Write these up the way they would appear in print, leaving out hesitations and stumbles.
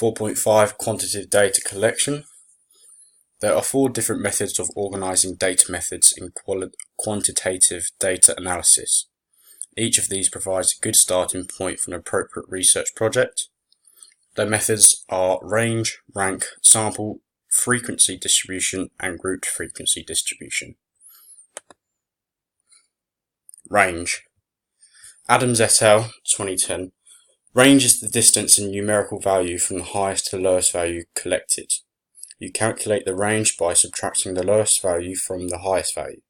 4.5 Quantitative data collection. There are 4 different methods of organizing data methods in quantitative data analysis. Each of these provides a good starting point for an appropriate research project. Their methods are range, rank, sample, frequency distribution, and grouped frequency distribution. Range. Adams et al. 2010. Range is the distance in numerical value from the highest to the lowest value collected. You calculate the range by subtracting the lowest value from the highest value.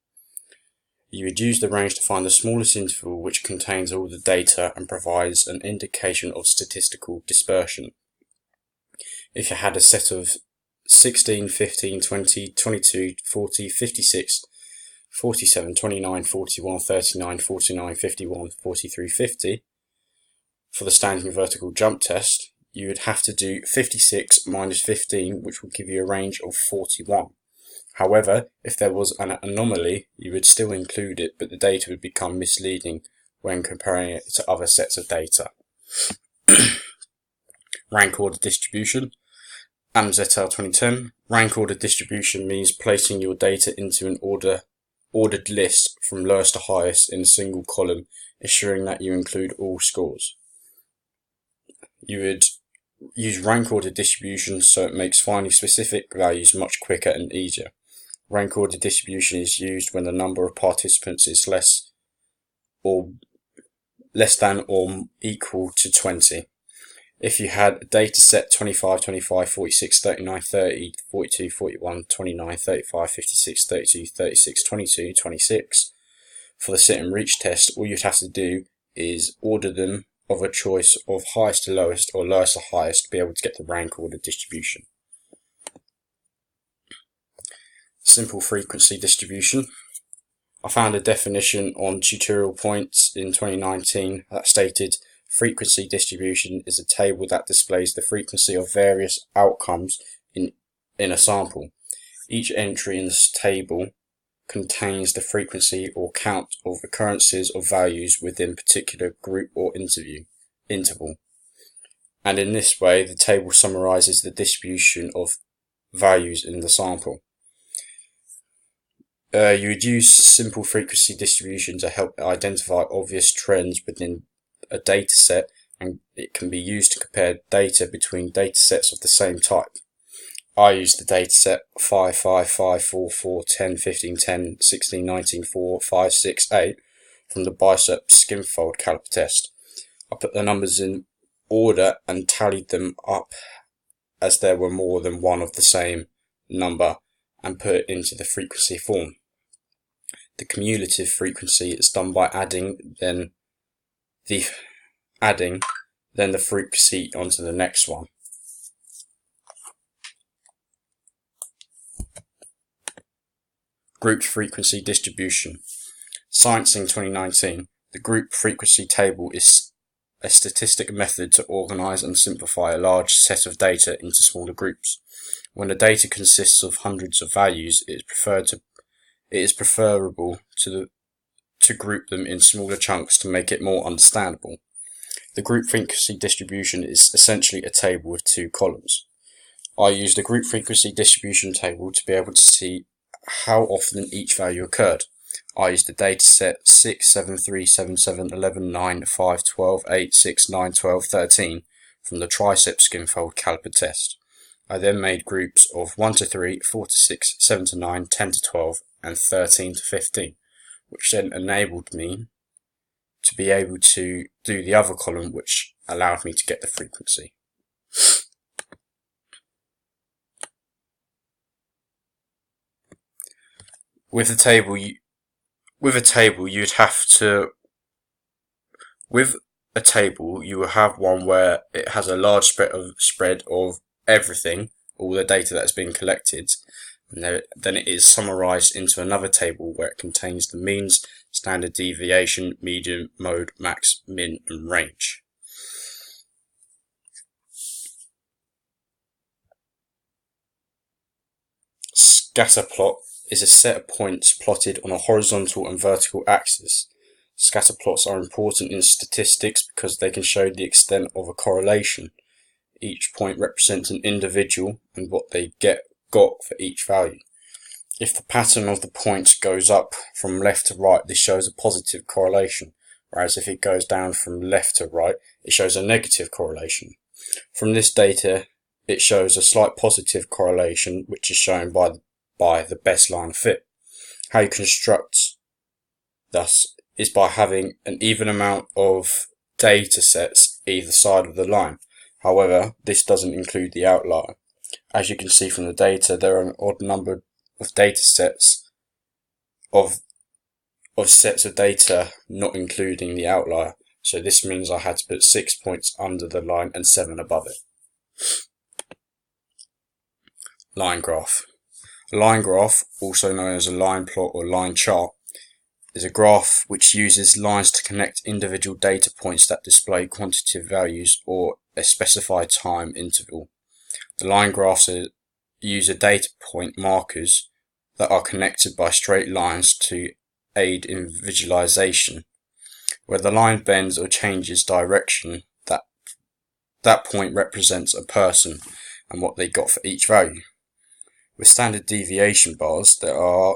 You would use the range to find the smallest interval which contains all the data and provides an indication of statistical dispersion. If you had a set of 16, 15, 20, 22, 40, 56, 47, 29, 41, 39, 49, 51, 43, 50, for the standing vertical jump test, you would have to do 56 minus 15, which would give you a range of 41. However, if there was an anomaly, you would still include it, but the data would become misleading when comparing it to other sets of data. Rank order distribution. Adams et al. 2010. Rank order distribution means placing your data into an ordered list from lowest to highest in a single column, ensuring that you include all scores. You would use rank order distribution so it makes finding specific values much quicker and easier. Rank order distribution is used when the number of participants is less than or equal to 20. If you had a data set 25, 25, 46, 39, 30, 42, 41, 29, 35, 56, 32, 36, 22, 26, for the sit and reach test, all you'd have to do is order them of a choice of highest to lowest or lowest to highest to be able to get the rank order distribution. Simple frequency distribution. I found a definition on Tutorial Points in 2019 that stated frequency distribution is a table that displays the frequency of various outcomes in a sample. Each entry in this table contains the frequency or count of occurrences of values within a particular group or interval. And in this way, the table summarizes the distribution of values in the sample. You would use simple frequency distribution to help identify obvious trends within a data set, and it can be used to compare data between data sets of the same type. I use the data set 5, 5, 5, 4, 4, 10, 15, 10, 16, 19, 4, 5, 6, 8 from the bicep skinfold caliper test. I put the numbers in order and tallied them up as there were more than one of the same number and put it into the frequency form. The cumulative frequency is done by adding then the frequency onto the next one. Grouped frequency distribution. Sciencing 2019. The group frequency table is a statistic method to organize and simplify a large set of data into smaller groups. When the data consists of hundreds of values, it is preferable to group them in smaller chunks to make it more understandable. The group frequency distribution is essentially a table with 2 columns. I use the group frequency distribution table to be able to see how often each value occurred. I used the data set 6, 7, 3, 7, 7, 11, 9, 5, 12, 8, 6, 9, 12, 13 from the tricep skinfold caliper test. I then made groups of 1 to 3, 4 to 6, 7 to 9, 10 to 12, and 13 to 15, which then enabled me to be able to do the other column, which allowed me to get the frequency. With a table, you will have one where it has a large spread of everything, all the data that has been collected, and then it is summarized into another table where it contains the means, standard deviation, median, mode, max, min, and range. Scatter plot is a set of points plotted on a horizontal and vertical axis. Scatter plots are important in statistics because they can show the extent of a correlation. each point represents an individual and what they got for each value. If the pattern of the points goes up from left to right, this shows a positive correlation, whereas if it goes down from left to right, it shows a negative correlation. From this data, it shows a slight positive correlation, which is shown by the best line fit. How you construct thus is by having an even amount of data sets either side of the line. However, this doesn't include the outlier. As you can see from the data, there are an odd number of data sets of sets of data not including the outlier. So this means I had to put 6 points under the line and 7 above it. Line graph. A line graph, also known as a line plot or line chart, is a graph which uses lines to connect individual data points that display quantitative values or a specified time interval. The line graphs use a data point markers that are connected by straight lines to aid in visualization. Where the line bends or changes direction, that point represents a person and what they got for each value. With standard deviation bars, the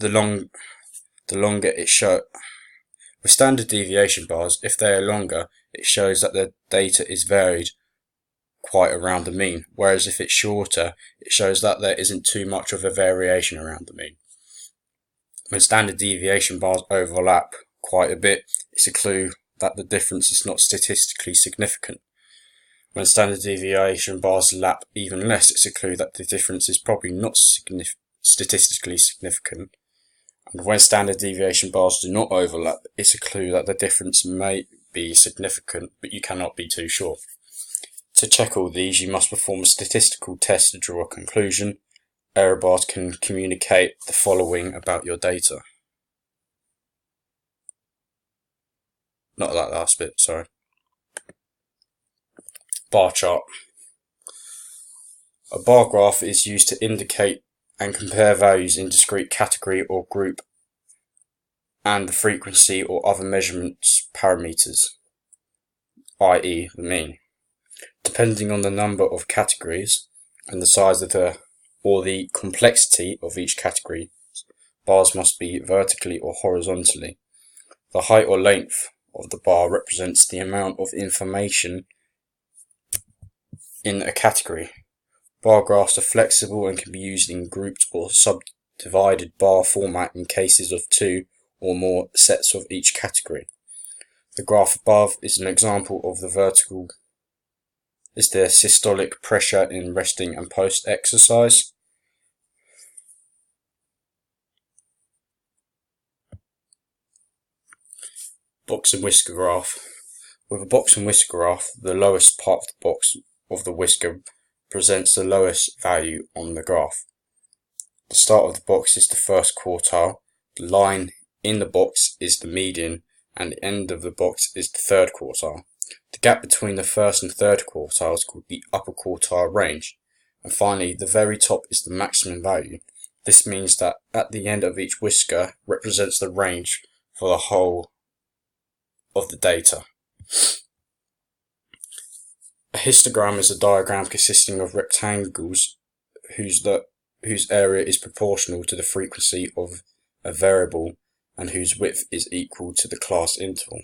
longer it shows. With standard deviation bars, if they are longer, it shows that the data is varied quite around the mean, whereas if it's shorter, it shows that there isn't too much of a variation around the mean. When standard deviation bars overlap quite a bit, it's a clue that the difference is not statistically significant. When standard deviation bars lap even less, it's a clue that the difference is probably not statistically significant. And when standard deviation bars do not overlap, it's a clue that the difference may be significant, but you cannot be too sure. To check all these, you must perform a statistical test to draw a conclusion. Error bars can communicate the following about your data. Not that last bit, sorry. Bar chart. A bar graph is used to indicate and compare values in discrete category or group and the frequency or other measurements parameters, i.e. the mean. Depending on the number of categories and the size of the complexity of each category, bars must be vertically or horizontally. The height or length of the bar represents the amount of information in a category. Bar graphs are flexible and can be used in grouped or subdivided bar format in cases of 2 or more sets of each category. The graph above is an example of the vertical is the systolic pressure in resting and post exercise. Box and whisker graph. With a box and whisker graph, the lowest part of the box of the whisker presents the lowest value on the graph. The start of the box is the first quartile, the line in the box is the median, and the end of the box is the third quartile. The gap between the first and third quartile is called the upper quartile range. And finally, the very top is the maximum value. This means that at the end of each whisker represents the range for the whole of the data. A histogram is a diagram consisting of rectangles whose area is proportional to the frequency of a variable and whose width is equal to the class interval.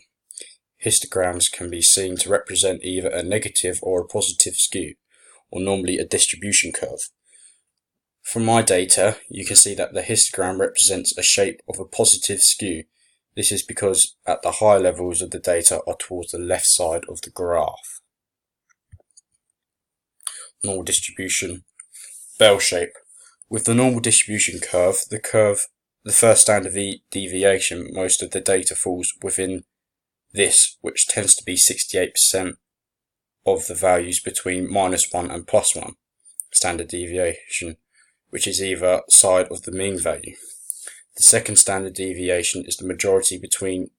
Histograms can be seen to represent either a negative or a positive skew, or normally a distribution curve. From my data, you can see that the histogram represents a shape of a positive skew. This is because at the higher levels of the data are towards the left side of the graph. Normal distribution. Bell shape. With the normal distribution curve, the first standard deviation, most of the data falls within this, which tends to be 68% of the values between -1 and +1 standard deviation, which is either side of the mean value. The second standard deviation is the majority between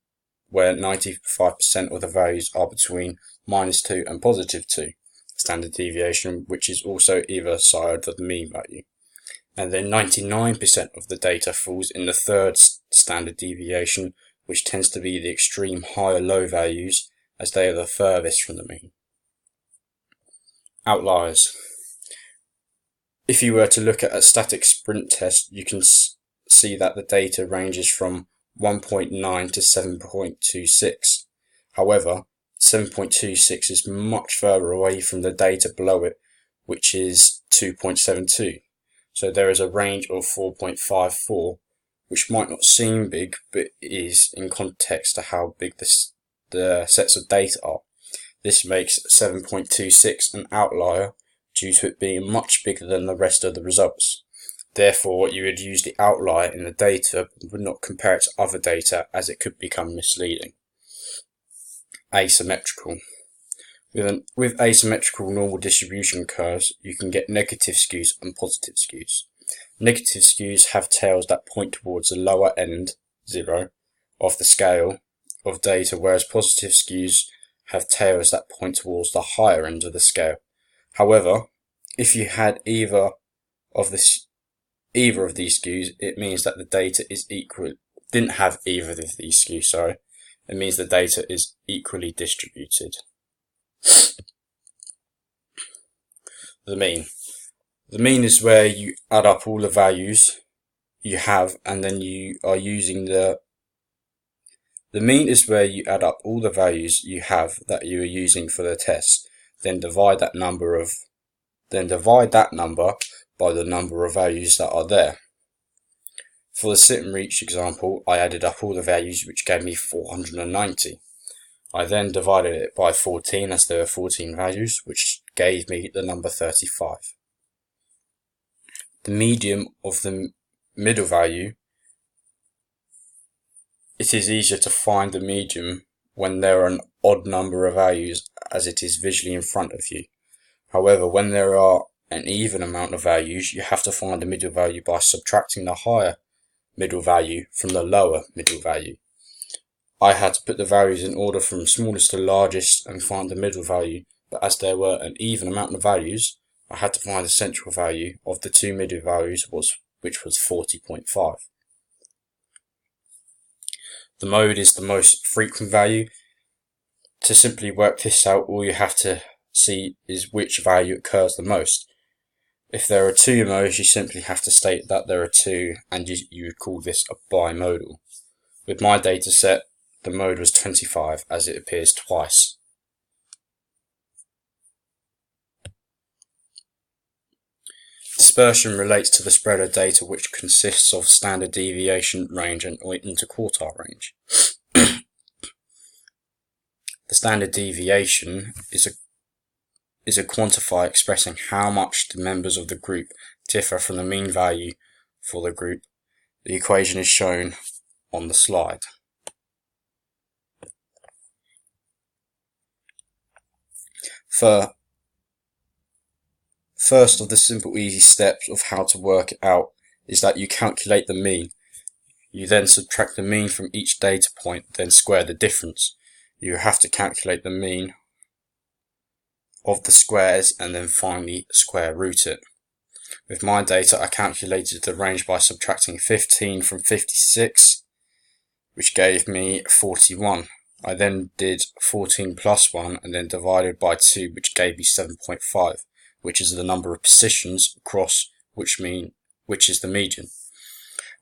where 95% of the values are between -2 and +2 standard deviation, which is also either side of the mean value. And then 99% of the data falls in the third standard deviation, which tends to be the extreme high or low values, as they are the furthest from the mean. Outliers. If you were to look at a static sprint test, you can see that the data ranges from 1.9 to 7.26. However, 7.26 is much further away from the data below it, which is 2.72. So there is a range of 4.54, which might not seem big, but is in context to how big the sets of data are. This makes 7.26 an outlier due to it being much bigger than the rest of the results. Therefore, you would use the outlier in the data but would not compare it to other data, as it could become misleading. Asymmetrical. With asymmetrical normal distribution curves, you can get negative skews and positive skews. Negative skews have tails that point towards the lower end, 0, of the scale of data, whereas positive skews have tails that point towards the higher end of the scale. However, if you had either of these skews, it means that the data is equal. Didn't have either of these skews, sorry. It means the data is equally distributed. The mean. The mean is where you add up all the values you have, and then you are using the mean is where you add up all the values you have that you are using for the test, then divide that number by the number of values that are there. For the sit and reach example, I added up all the values, which gave me 490. I then divided it by 14, as there were 14 values, which gave me the number 35. The medium of the middle value. It is easier to find the medium when there are an odd number of values, as it is visually in front of you. However, when there are an even amount of values, you have to find the middle value by subtracting the higher middle value from the lower middle value. I had to put the values in order from smallest to largest and find the middle value, but as there were an even amount of values, I had to find the central value of the two middle values, which was 40.5. The mode is the most frequent value. To simply work this out, all you have to see is which value occurs the most. If there are two modes, you simply have to state that there are two, and you would call this a bimodal. With my data set, the mode was 25, as it appears twice. Dispersion relates to the spread of data, which consists of standard deviation range and interquartile range. The standard deviation is a quantifier expressing how much the members of the group differ from the mean value for the group. The equation is shown on the slide. First of the simple easy steps of how to work it out is that you calculate the mean. You then subtract the mean from each data point, then square the difference. You have to calculate the mean of the squares and then finally square root it. With my data, I calculated the range by subtracting 15 from 56, which gave me 41. I then did 14 plus 1 and then divided by 2, which gave me 7.5, which is the number of positions across which is the median.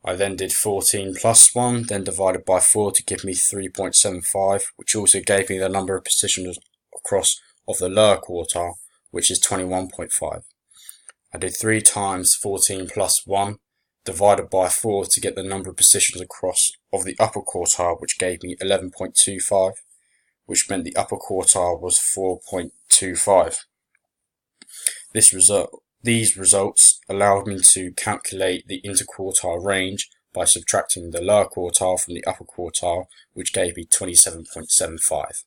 I then did 14 plus 1, then divided by 4 to give me 3.75, which also gave me the number of positions across of the lower quartile, which is 21.5. I did 3 times 14 plus 1, divided by 4 to get the number of positions across of the upper quartile, which gave me 11.25, which meant the upper quartile was 4.25. These results allowed me to calculate the interquartile range by subtracting the lower quartile from the upper quartile, which gave me 27.75.